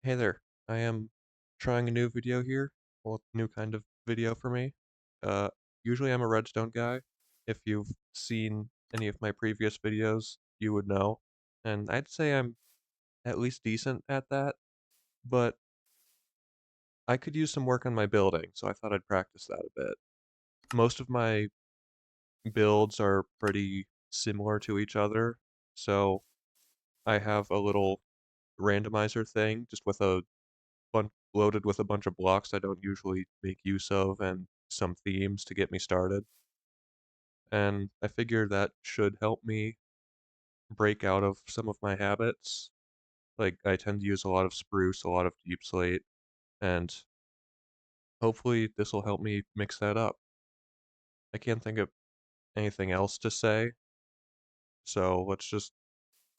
Hey there, I am trying a new video here. Well, new kind of video for me. Uh, Usually I'm a Redstone guy. If you've seen any of my previous videos, you would know. And I'd say I'm at least decent at that, but I could use some work on my building, so I thought I'd practice that a bit. Most of my builds are pretty similar to each other, so I have a little randomizer thing just with a loaded with a bunch of blocks I don't usually make use of and some themes to get me started. And I figure that should help me break out of some of my habits. Like, I tend to use a lot of spruce, a lot of deep slate, and hopefully this will help me mix that up. I can't think of anything else to say, so let's just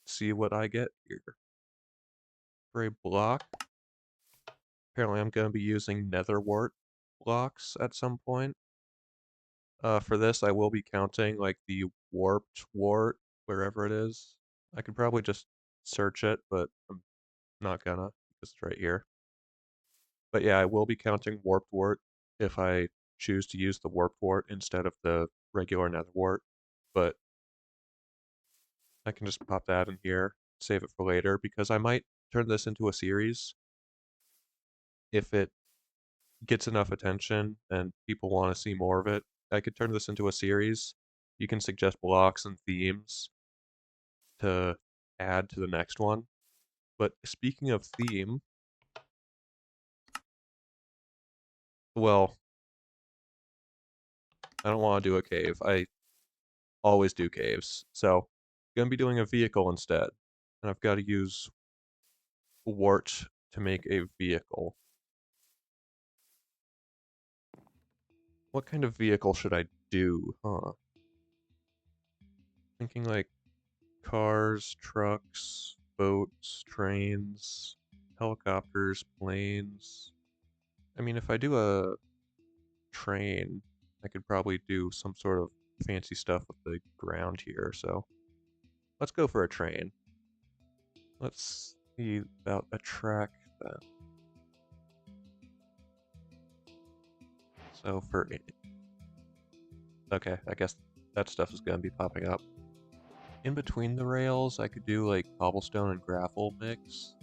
see what I get here. For a block, apparently I'm going to be using nether wart blocks at some point. For this, I will be counting like the warped wart wherever it is. I could probably just search it, but I'm not gonna because it's right here. But yeah, I will be counting warped wart if I choose to use the warped wart instead of the regular nether wart. But I can just pop that in here, save it for later, because I might turn this into a series if it gets enough attention and people want to see more of it. I could turn this into a series. You can suggest blocks and themes to add to the next one. But speaking of theme, well, I don't want to do a cave. I always do caves. So I'm going to be doing a vehicle instead. And I've got to use wart to make a vehicle. What kind of vehicle should I do? Huh. Thinking like cars, trucks, boats, trains, helicopters, planes. I mean, if I do a train, I could probably do some sort of fancy stuff with the ground here, so let's go for a train. Let's see about a track then. So for okay, I guess that stuff is gonna be popping up. In between the rails, I could do like cobblestone and gravel mix.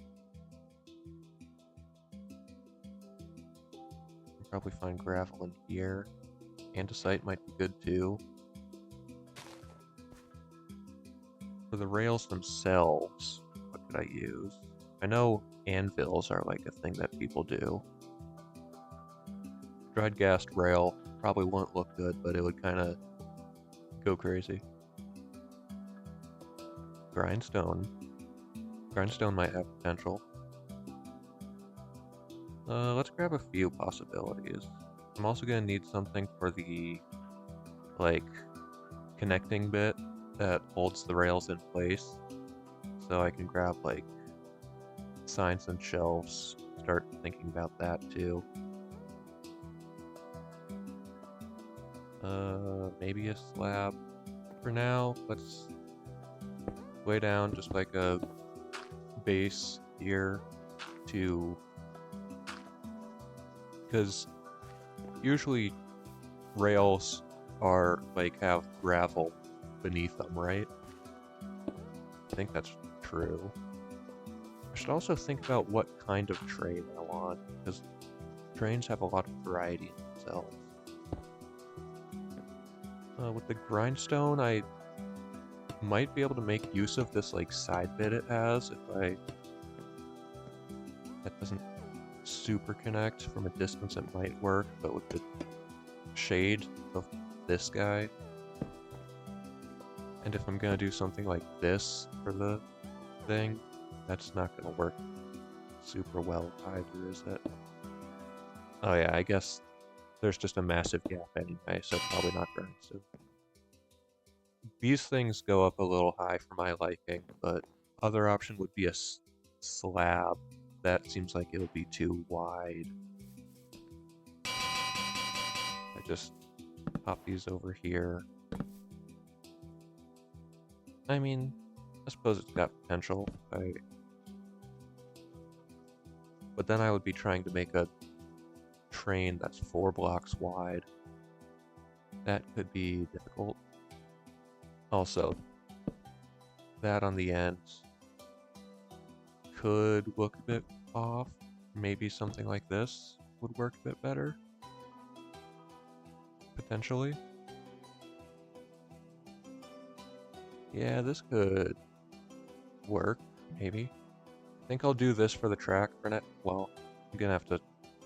Probably find gravel in here. Andesite might be good too. For the rails themselves, what could I use? I know anvils are like a thing that people do. Dried gassed rail probably wouldn't look good, but it would kind of go crazy. Grindstone. Grindstone might have potential. Let's grab a few possibilities. I'm also gonna need something for the, like, connecting bit that holds the rails in place. So I can grab, like, signs and shelves, start thinking about that too. Maybe a slab. For now, let's lay down just like a base here to, because usually rails are like have gravel beneath them, right? I think that's true. I should also think about what kind of train I want, because trains have a lot of variety in themselves. With the grindstone, I might be able to make use of this like side bit it has if that doesn't super connect from a distance it might work, but with the shade of this guy, and if I'm gonna do something like this for the thing, that's not gonna work super well either, is it? Oh yeah, I guess there's just a massive gap anyway, so probably not grindstone. These things go up a little high for my liking, but other option would be a slab. That seems like it would be too wide. I just pop these over here. I mean, I suppose it's got potential. But then I would be trying to make a train that's 4 blocks wide. That could be difficult. Also, that on the ends could look a bit off. Maybe something like this would work a bit better. Potentially. Yeah, this could work, maybe. I think I'll do this for the track for net. Well, I'm gonna have to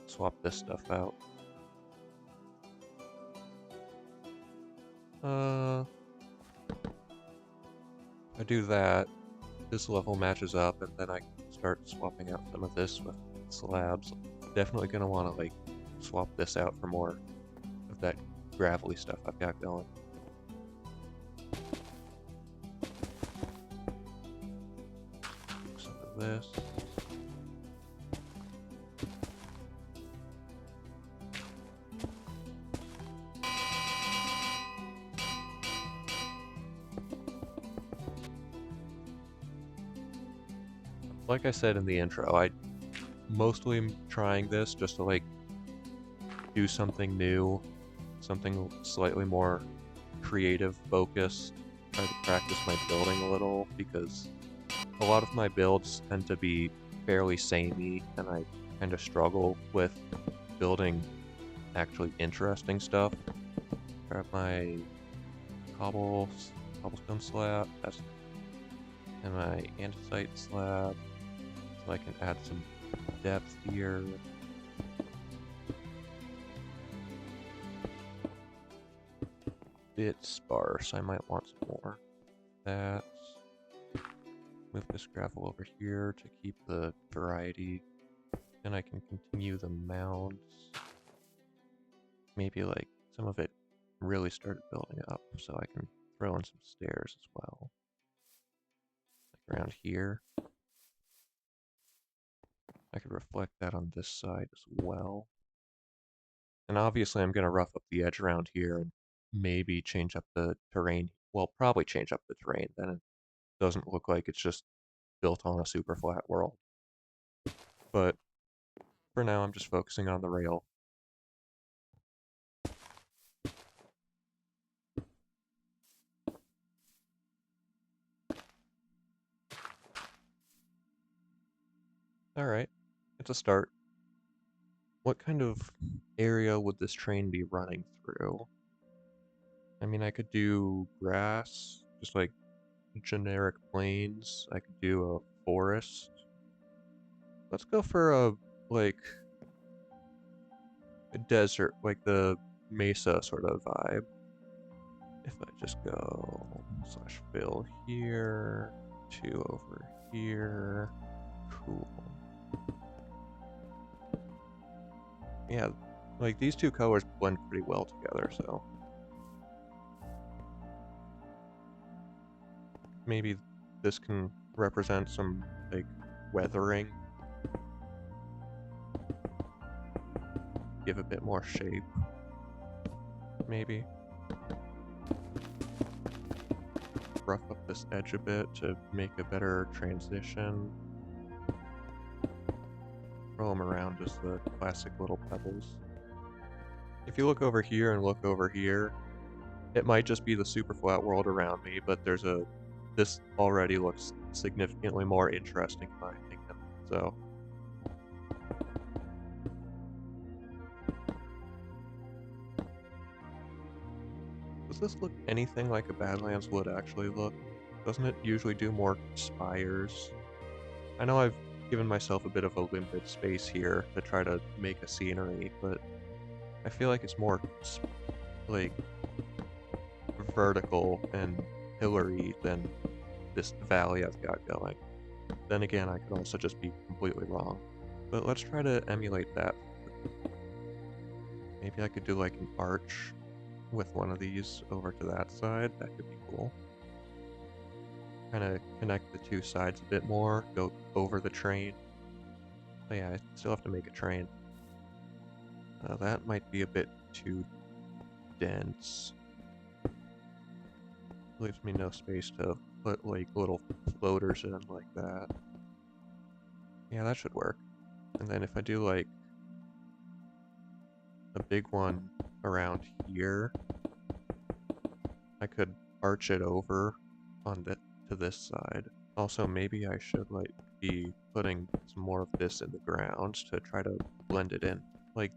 swap this stuff out. I do that. This level matches up, and then I can start swapping out some of this with slabs. Definitely gonna want to like swap this out for more of that gravelly stuff I've got going. Some of this. Like I said in the intro, I mostly am trying this just to like do something new, something slightly more creative focused, try to practice my building a little, because a lot of my builds tend to be fairly samey, and I kind of struggle with building actually interesting stuff. Grab my cobblestone slab, and my andesite slab, so I can add some depth here. Bit sparse, I might want some more. That. Move this gravel over here to keep the variety. Then I can continue the mounds. Maybe like some of it really started building up, so I can throw in some stairs as well. Like around here. I could reflect that on this side as well. And obviously I'm going to rough up the edge around here and maybe change up the terrain. Well, probably change up the terrain, then it doesn't look like it's just built on a super flat world. But for now, I'm just focusing on the rail. Alright, it's a start. What kind of area would this train be running through? I mean, I could do grass, just like generic plains. I could do a forest. Let's go for like, a desert, like the mesa sort of vibe. If I just go /fill here, 2 over here, cool. Yeah, like these two colors blend pretty well together, so maybe this can represent some like weathering, give a bit more shape, maybe. Rough up this edge a bit to make a better transition. Throw them around as the classic little pebbles. If you look over here and look over here, it might just be the super flat world around me, but this already looks significantly more interesting in my opinion, so. Does this look anything like a Badlands would actually look? Doesn't it usually do more spires? I know I've given myself a bit of a limited space here to try to make a scenery, but I feel like it's more like vertical and hillary than this valley I've got going. Then again, I could also just be completely wrong. But let's try to emulate that. Maybe I could do like an arch with one of these over to that side. That could be cool. Kind of connect the two sides a bit more, go over the train. But yeah, I still have to make a train. That might be a bit too dense. Leaves me no space to put like little floaters in like that. Yeah, that should work. And then if I do like a big one around here, I could arch it over on to this side. Also, maybe I should like be putting some more of this in the ground to try to blend it in. Like,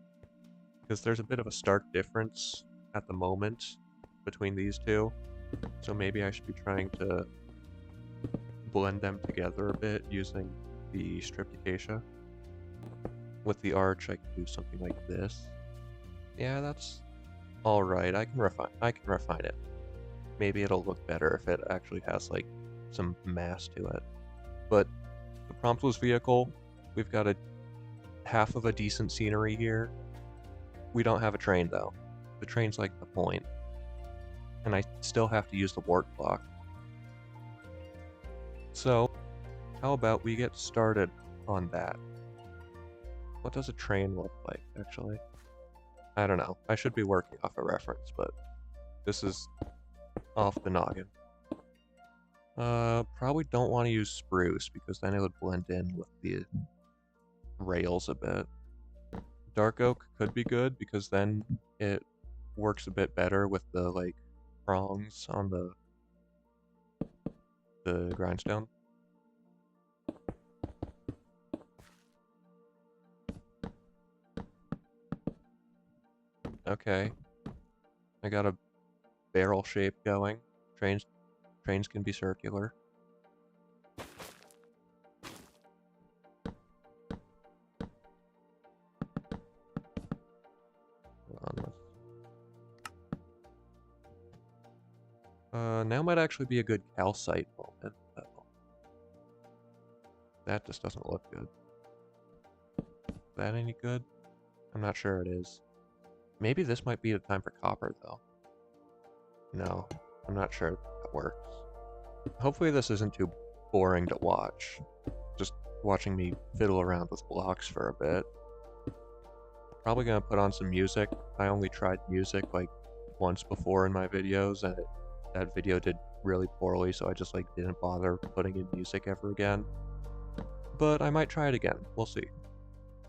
because there's a bit of a stark difference at the moment between these two. So maybe I should be trying to blend them together a bit using the stripped acacia. With the arch, I can do something like this. Yeah, that's all right. I can refine it. Maybe it'll look better if it actually has like some mass to it. But the promptless vehicle, we've got a half of a decent scenery here. We don't have a train though. The train's like the point. And I still have to use the wart block. So, how about we get started on that? What does a train look like, actually? I don't know. I should be working off a reference, but this is off the noggin. Probably don't want to use spruce because then it would blend in with the rails a bit. Dark oak could be good because then it works a bit better with the like prongs on the grindstone. Okay. I got a barrel shape going. Trains can be circular. Now might actually be a good calcite moment. That just doesn't look good. Is that any good? I'm not sure it is. Maybe this might be the time for copper, though. No, I'm not sure that works. Hopefully this isn't too boring to watch. Just watching me fiddle around with blocks for a bit. Probably gonna put on some music. I only tried music like once before in my videos, and that video did really poorly, so I just like didn't bother putting in music ever again. But I might try it again. We'll see.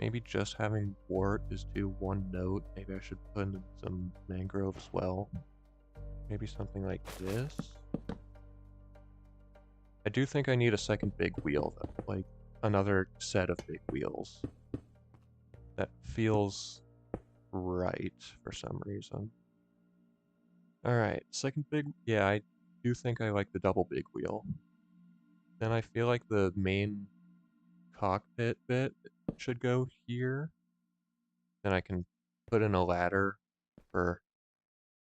Maybe just having wart is too one note. Maybe I should put in some mangrove as well. Maybe something like this. I do think I need a second big wheel, though. Like, another set of big wheels. That feels right for some reason. Alright, second big... Yeah, I do think I like the double big wheel. Then I feel like the main cockpit bit should go here. Then I can put in a ladder for,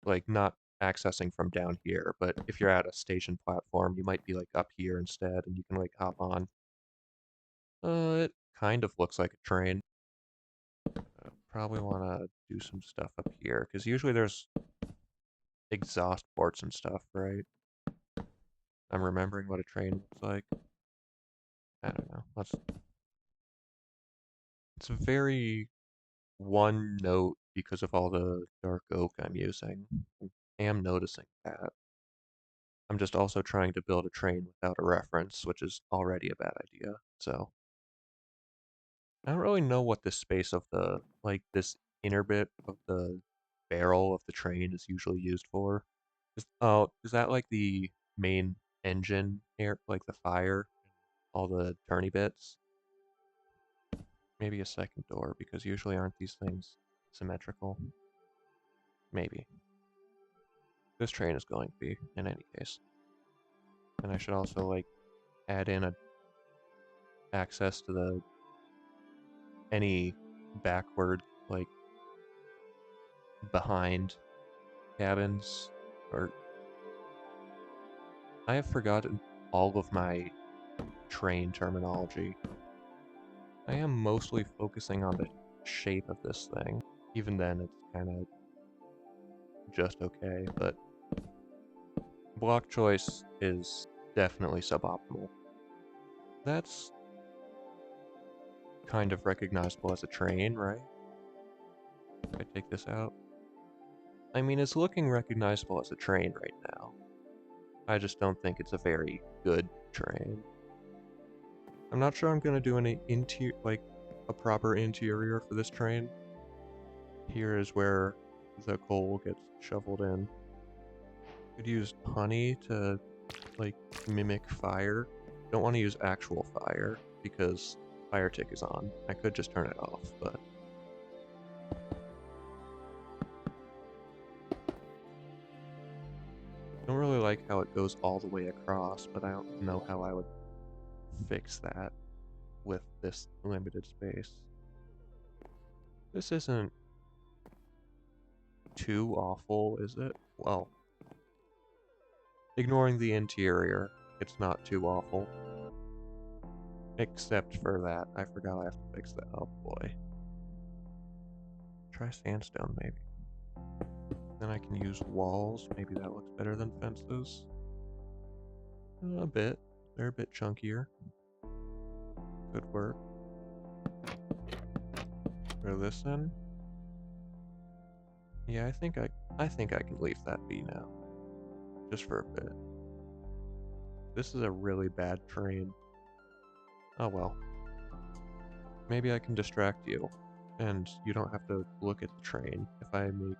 like, not accessing from down here, but if you're at a station platform, you might be, like, up here instead, and you can, like, hop on. It kind of looks like a train. Probably want to do some stuff up here, because usually there's exhaust ports and stuff, right? I'm remembering what a train looks like. I don't know. It's very one note because of all the dark oak I'm using. I am noticing that. I'm just also trying to build a train without a reference, which is already a bad idea, so. I don't really know what this space of the, like, this inner bit of the barrel of the train is usually used for. Is that like the main engine air, like the fire, all the turny bits? Maybe a second door, because usually aren't these things symmetrical? Maybe. This train is going to be, in any case. And I should also, like, add in a access to the any backward, like, behind cabins, or I have forgotten all of my train terminology. I am mostly focusing on the shape of this thing. Even then, it's kind of just okay, but block choice is definitely suboptimal. That's kind of recognizable as a train, right? If I take this out. I mean, it's looking recognizable as a train right now. I just don't think it's a very good train. I'm not sure I'm gonna do any interior, like, a proper interior for this train. Here is where the coal gets shoveled in. Could use honey to like mimic fire. Don't want to use actual fire because fire tick is on. I could just turn it off, but don't really like how it goes all the way across, but I don't know how I would fix that with this limited space. This isn't too awful, is it? Well, ignoring the interior, it's not too awful. Except for that. I forgot I have to fix that. Oh boy. Try sandstone, maybe. Then I can use walls. Maybe that looks better than fences. A bit. They're a bit chunkier. Good work. Throw this in. Yeah, I think I can leave that be now. Just for a bit. This is a really bad train. Oh well. Maybe I can distract you, and you don't have to look at the train if I make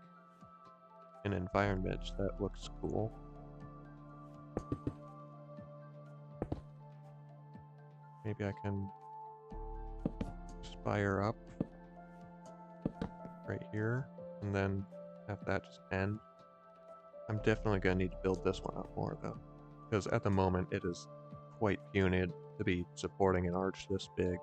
an environment that looks cool. Maybe I can spire up right here, and then have that just end. I'm definitely going to need to build this one up more, though, because at the moment it is quite puny to be supporting an arch this big.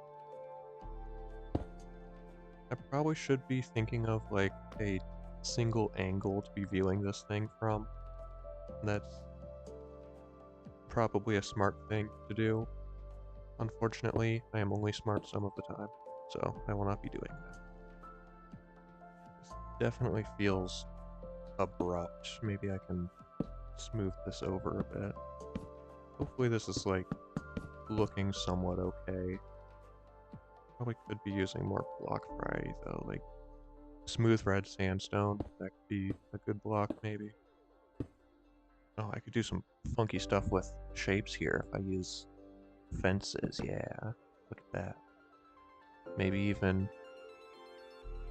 I probably should be thinking of, like, a single angle to be viewing this thing from. That's probably a smart thing to do. Unfortunately, I am only smart some of the time, so I will not be doing that. This definitely feels abrupt. Maybe I can smooth this over a bit. Hopefully this is, like, looking somewhat okay. Probably could be using more block variety, though, like smooth red sandstone. That could be a good block, maybe. Oh, I could do some funky stuff with shapes here if I use fences, yeah. Look at that. Maybe even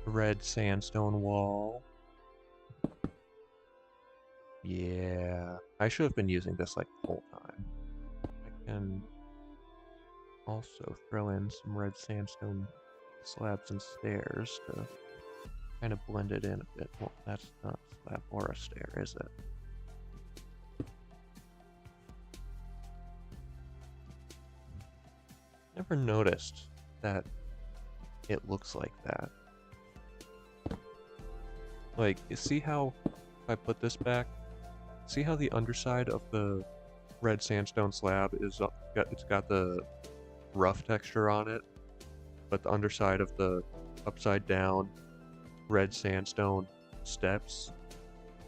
red sandstone wall. Yeah. I should have been using this like the whole time. I can also throw in some red sandstone slabs and stairs to kind of blend it in a bit. Well, that's not a slab or a stair, is it? Never noticed that it looks like that. Like, you see how, if I put this back, see how the underside of the red sandstone slab is, it's got the rough texture on it, but the underside of the upside down red sandstone steps,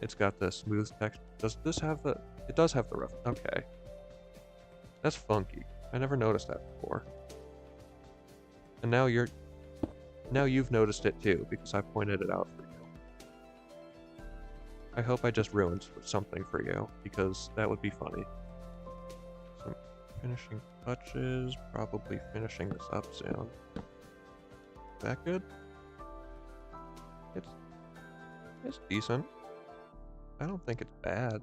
it's got the smooth texture. Does this have the, it does have the rough, okay. That's funky. I never noticed that before. And now you've noticed it too, because I pointed it out for you. I hope I just ruined something for you, because that would be funny. Some finishing touches, probably finishing this up soon. Is that good? It's decent. I don't think it's bad.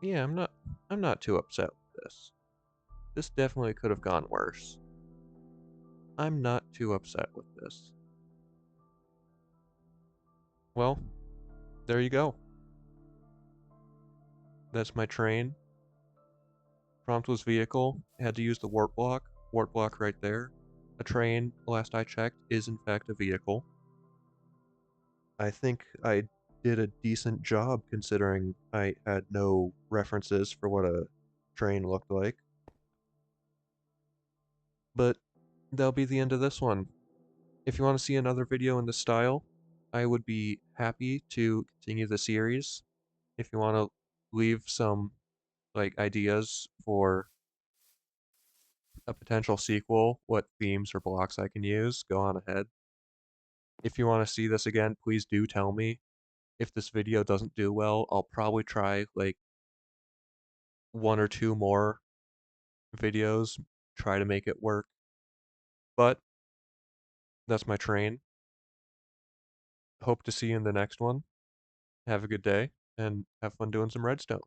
Yeah, I'm not too upset with this. This definitely could have gone worse. I'm not too upset with this. Well, there you go. That's my train. Prompt was vehicle. I had to use the warp block. Warp block right there. A train, last I checked, is in fact a vehicle. I think I did a decent job considering I had no references for what a train looked like. But that'll be the end of this one. If you want to see another video in this style, I would be happy to continue the series. If you want to leave some like ideas for a potential sequel, what themes or blocks I can use, go on ahead. If you want to see this again, please do tell me. If this video doesn't do well, I'll probably try like one or two more videos try to make it work. But that's my train. Hope to see you in the next one. Have a good day and have fun doing some redstone.